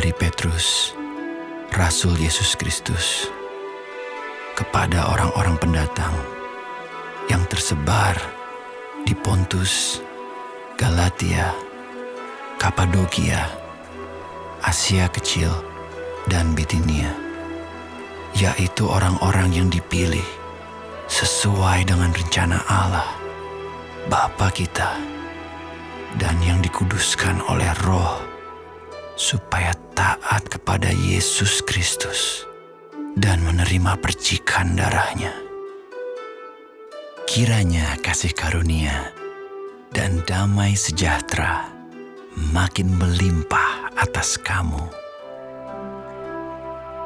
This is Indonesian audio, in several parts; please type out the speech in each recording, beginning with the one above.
dari Petrus, Rasul Yesus Kristus, kepada orang-orang pendatang yang tersebar di Pontus, Galatia, Kapadokia, Asia Kecil, dan Bitinia, yaitu orang-orang yang dipilih sesuai dengan rencana Allah, Bapa kita, dan yang dikuduskan oleh Roh, supaya taat kepada Yesus Kristus dan menerima percikan darahnya. Kiranya kasih karunia dan damai sejahtera makin melimpah atas kamu.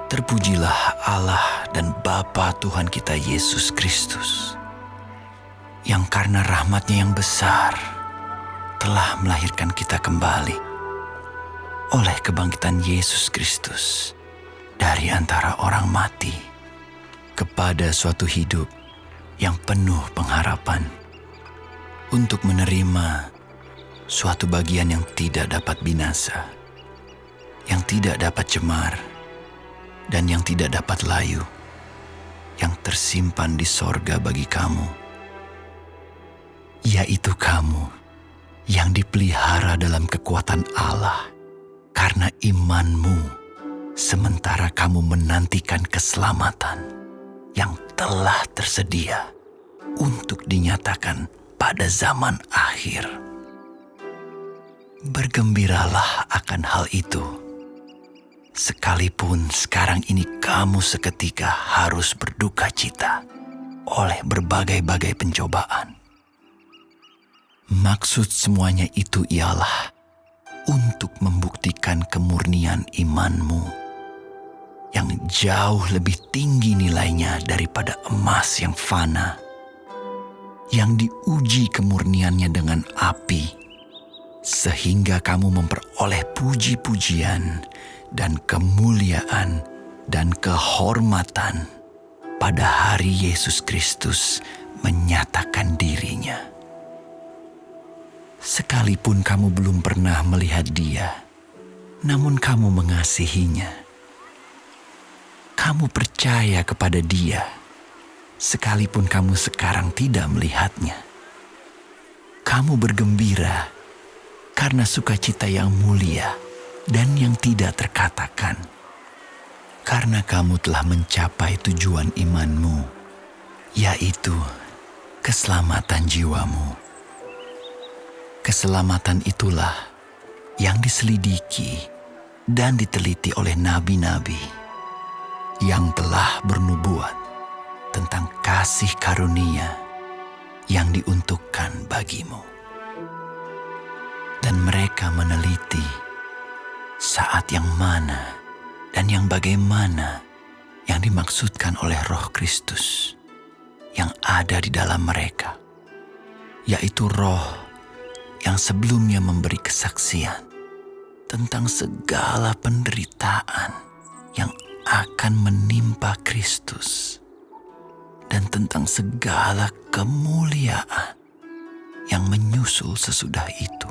Terpujilah Allah dan Bapa Tuhan kita Yesus Kristus, yang karena rahmat-Nya yang besar telah melahirkan kita kembali oleh kebangkitan Yesus Kristus dari antara orang mati kepada suatu hidup yang penuh pengharapan, untuk menerima suatu bagian yang tidak dapat binasa, yang tidak dapat cemar, dan yang tidak dapat layu, yang tersimpan di sorga bagi kamu, yaitu kamu yang dipelihara dalam kekuatan Allah karena imanmu, sementara kamu menantikan keselamatan yang telah tersedia untuk dinyatakan pada zaman akhir. Bergembiralah akan hal itu, sekalipun sekarang ini kamu seketika harus berduka cita oleh berbagai-bagai pencobaan. Maksud semuanya itu ialah untuk membuktikan kemurnian imanmu yang jauh lebih tinggi nilainya daripada emas yang fana, yang diuji kemurniannya dengan api, sehingga kamu memperoleh puji-pujian dan kemuliaan dan kehormatan pada hari Yesus Kristus menyatakan dirinya. Sekalipun kamu belum pernah melihat Dia, namun kamu mengasihinya. Kamu percaya kepada Dia, sekalipun kamu sekarang tidak melihatnya. Kamu bergembira karena sukacita yang mulia dan yang tidak terkatakan, karena kamu telah mencapai tujuan imanmu, yaitu keselamatan jiwamu. Keselamatan itulah yang diselidiki dan diteliti oleh nabi-nabi yang telah bernubuat tentang kasih karunia yang diuntukkan bagimu. Dan mereka meneliti saat yang mana dan yang bagaimana yang dimaksudkan oleh Roh Kristus yang ada di dalam mereka, yaitu Roh yang sebelumnya memberi kesaksian tentang segala penderitaan yang akan menimpa Kristus dan tentang segala kemuliaan yang menyusul sesudah itu.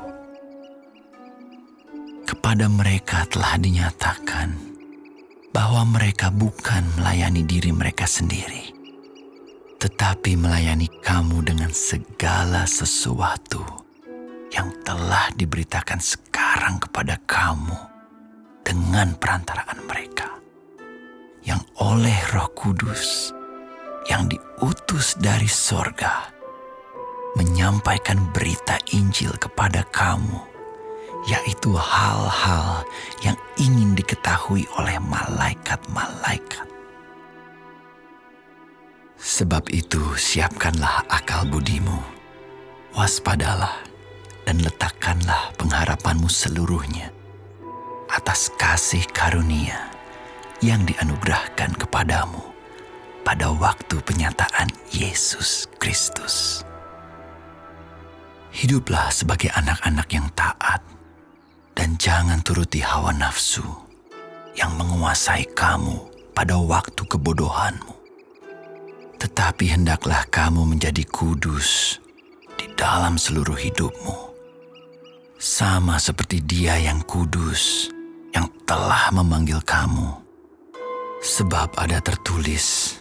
Kepada mereka telah dinyatakan bahwa mereka bukan melayani diri mereka sendiri, tetapi melayani kamu dengan segala sesuatu yang telah diberitakan sekarang kepada kamu dengan perantaraan mereka, yang oleh Roh Kudus yang diutus dari sorga menyampaikan berita Injil kepada kamu, yaitu hal-hal yang ingin diketahui oleh malaikat-malaikat. Sebab itu siapkanlah akal budimu, waspadalah, dan letakkanlah pengharapanmu seluruhnya atas kasih karunia yang dianugerahkan kepadamu pada waktu penyataan Yesus Kristus. Hiduplah sebagai anak-anak yang taat dan jangan turuti hawa nafsu yang menguasai kamu pada waktu kebodohanmu. Tetapi hendaklah kamu menjadi kudus di dalam seluruh hidupmu, sama seperti Dia yang kudus yang telah memanggil kamu. Sebab ada tertulis,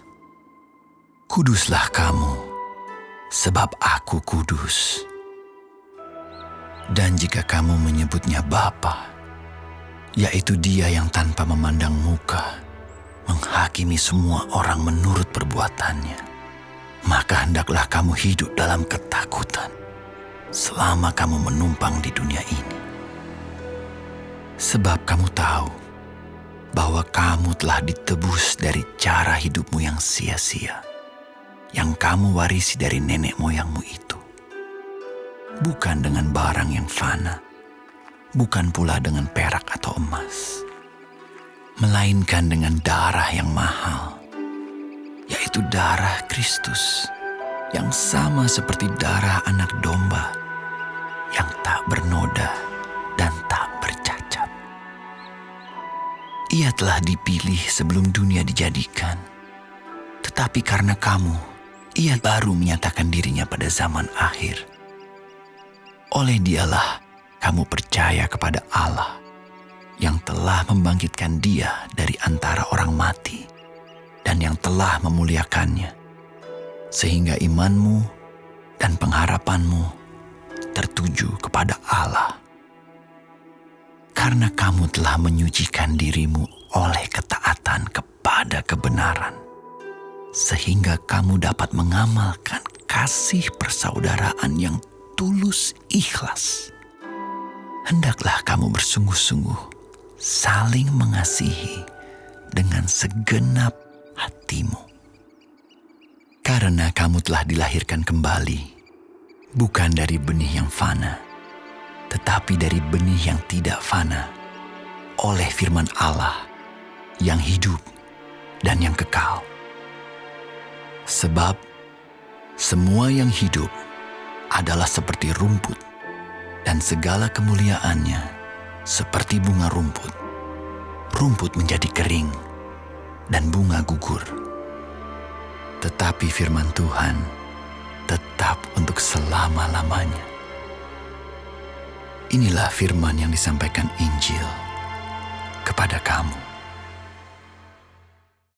"Kuduslah kamu, sebab Aku kudus." Dan jika kamu menyebutnya Bapa, yaitu Dia yang tanpa memandang muka menghakimi semua orang menurut perbuatannya, maka hendaklah kamu hidup dalam ketakutan selama kamu menumpang di dunia ini. Sebab kamu tahu bahwa kamu telah ditebus dari cara hidupmu yang sia-sia, yang kamu warisi dari nenek moyangmu itu. Bukan dengan barang yang fana, bukan pula dengan perak atau emas, melainkan dengan darah yang mahal, yaitu darah Kristus, yang sama seperti darah anak domba, yang tak bernoda dan tak bercacat. Ia telah dipilih sebelum dunia dijadikan, tetapi karena kamu, Ia baru menyatakan dirinya pada zaman akhir. Oleh Dialah kamu percaya kepada Allah yang telah membangkitkan Dia dari antara orang mati dan yang telah memuliakannya, sehingga imanmu dan pengharapanmu tertuju kepada Allah. Karena kamu telah menyucikan dirimu oleh ketaatan kepada kebenaran, sehingga kamu dapat mengamalkan kasih persaudaraan yang tulus ikhlas. Hendaklah kamu bersungguh-sungguh saling mengasihi dengan segenap hatimu. Karena kamu telah dilahirkan kembali, bukan dari benih yang fana, tetapi dari benih yang tidak fana, oleh firman Allah yang hidup dan yang kekal. Sebab semua yang hidup adalah seperti rumput, dan segala kemuliaannya seperti bunga rumput. Rumput menjadi kering, dan bunga gugur. Tetapi firman Tuhan tetap untuk selama-lamanya. Inilah firman yang disampaikan Injil kepada kamu.